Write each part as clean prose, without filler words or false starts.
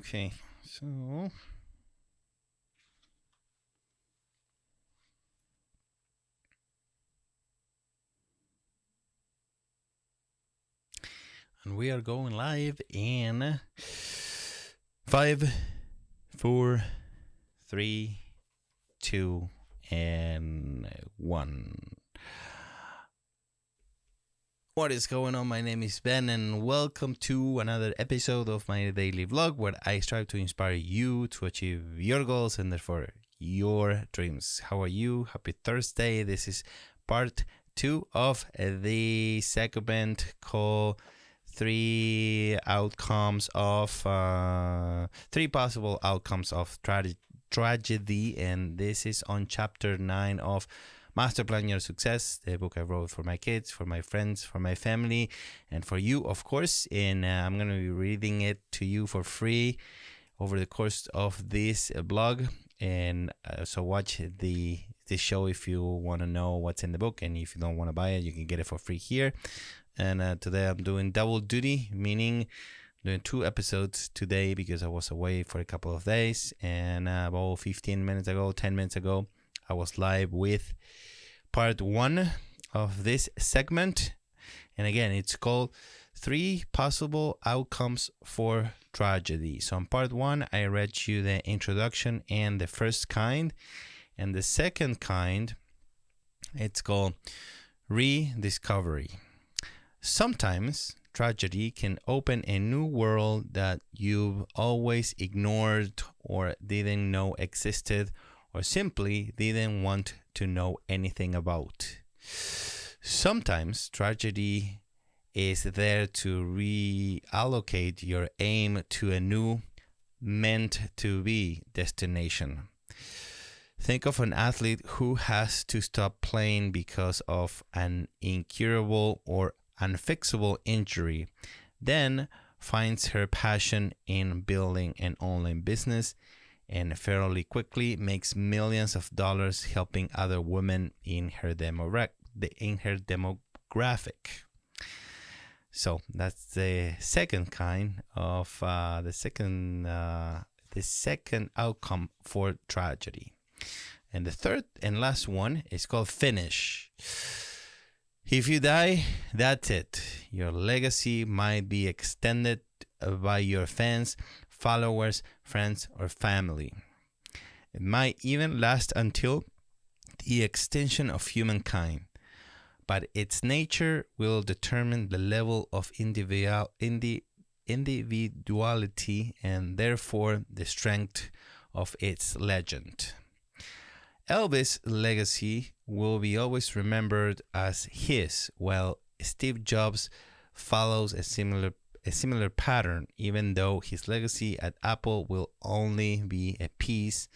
Okay, so and we are going live in 5, 4, 3, 2, and 1. What is going on? My name is Ben, and welcome to another episode of my daily vlog where I strive to inspire you to achieve your goals and therefore your dreams. How are you? Happy Thursday. This is part 2 of the segment called three possible outcomes of tragedy, and this is on chapter 9 of Masterplan Your Success, the book I wrote for my kids, for my friends, for my family, and for you, of course. And I'm going to be reading it to you for free over the course of this blog. And so watch the show if you want to know what's in the book. And if you don't want to buy it, you can get it for free here. And today I'm doing double duty, meaning doing 2 episodes today because I was away for a couple of days. And about 10 minutes ago, I was live with part 1 of this segment. And again, it's called 3 possible outcomes for tragedy. So in part 1, I read you the introduction and the first kind. And the second kind, it's called rediscovery. Sometimes tragedy can open a new world that you've always ignored or didn't know existed, or simply didn't want to know anything about. Sometimes tragedy is there to reallocate your aim to a new meant-to-be destination. Think of an athlete who has to stop playing because of an incurable or unfixable injury, then finds her passion in building an online business and fairly quickly makes millions of dollars helping other women in her demographic. So that's the second kind of the second outcome for tragedy. And the third and last one is called finish. If you die, that's it. Your legacy might be extended by your fans, followers, friends, or family. It might even last until the extinction of humankind, but its nature will determine the level of individuality and therefore the strength of its legend. Elvis' legacy will be always remembered as his, while Steve Jobs follows a similar pattern, even though his legacy at Apple will only be a piece,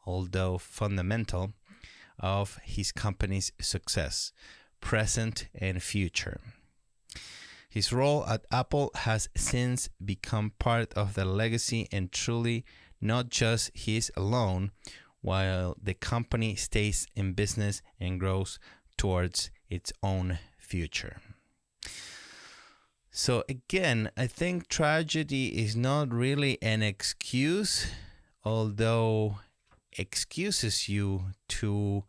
although fundamental, of his company's success, present and future. His role at Apple has since become part of the legacy and truly not just his alone, while the company stays in business and grows towards its own future. So again, I think tragedy is not really an excuse, although excuses you to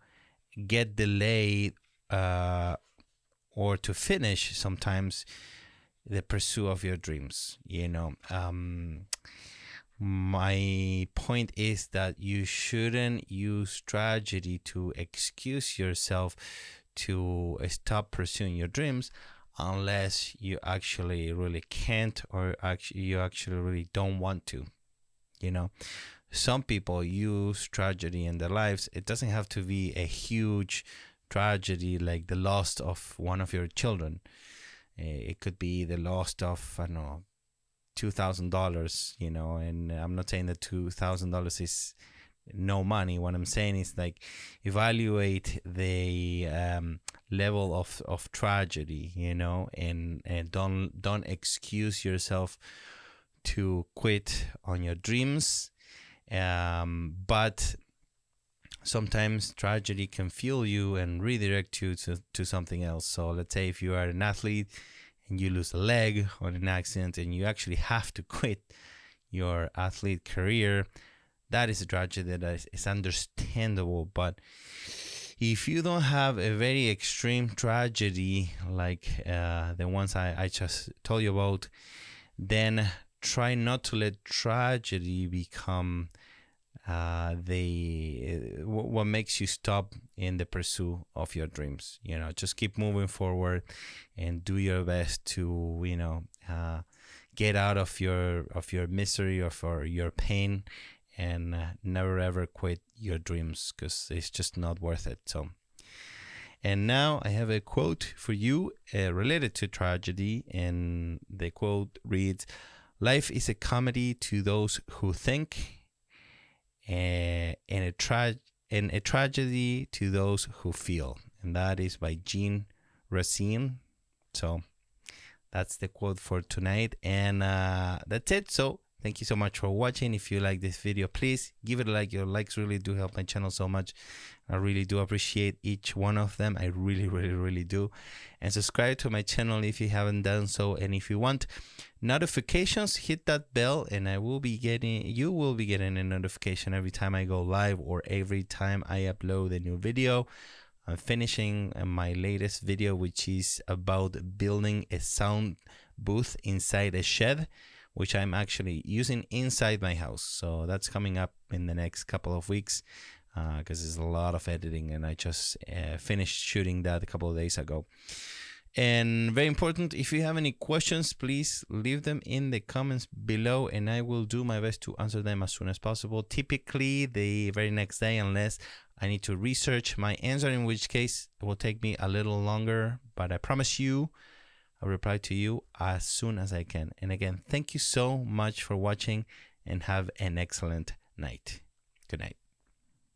get delayed or to finish sometimes the pursuit of your dreams. My point is that you shouldn't use tragedy to excuse yourself to stop pursuing your dreams unless you actually really can't, or you actually really don't want to. Some people use tragedy in their lives. It doesn't have to be a huge tragedy like the loss of one of your children. It could be the loss of, I don't know, $2,000, and I'm not saying that $2,000 is no money. What I'm saying is, like, evaluate the level of tragedy, and don't excuse yourself to quit on your dreams. But sometimes tragedy can fuel you and redirect you to something else. So let's say if you are an athlete and you lose a leg on an accident and you actually have to quit, your athlete career, that is a tragedy that is understandable. But if you don't have a very extreme tragedy like the ones I just told you about, then try not to let tragedy become what makes you stop in the pursuit of your dreams. Just keep moving forward and do your best to get out of your misery or your pain, and never ever quit your dreams, because it's just not worth it. So, and now I have a quote for you related to tragedy, and the quote reads, "Life is a comedy to those who think, and a tragedy to those who feel." And that is by Racine. So that's the quote for tonight, and that's it. So thank you so much for watching. If you like this video, please give it a like. Your likes really do help my channel so much. I really do appreciate each one of them. I really do. And subscribe to my channel if you haven't done so. And if you want notifications, hit that bell, and you will be getting a notification every time I go live or every time I upload a new video. I'm finishing my latest video, which is about building a sound booth inside a shed, which I'm actually using inside my house. So that's coming up in the next couple of weeks, because there's a lot of editing, and I just finished shooting that a couple of days ago. And very important, if you have any questions, please leave them in the comments below, and I will do my best to answer them as soon as possible. Typically the very next day, unless I need to research my answer, in which case it will take me a little longer, but I promise you I'll reply to you as soon as I can. And again, thank you so much for watching, and have an excellent night. Good night.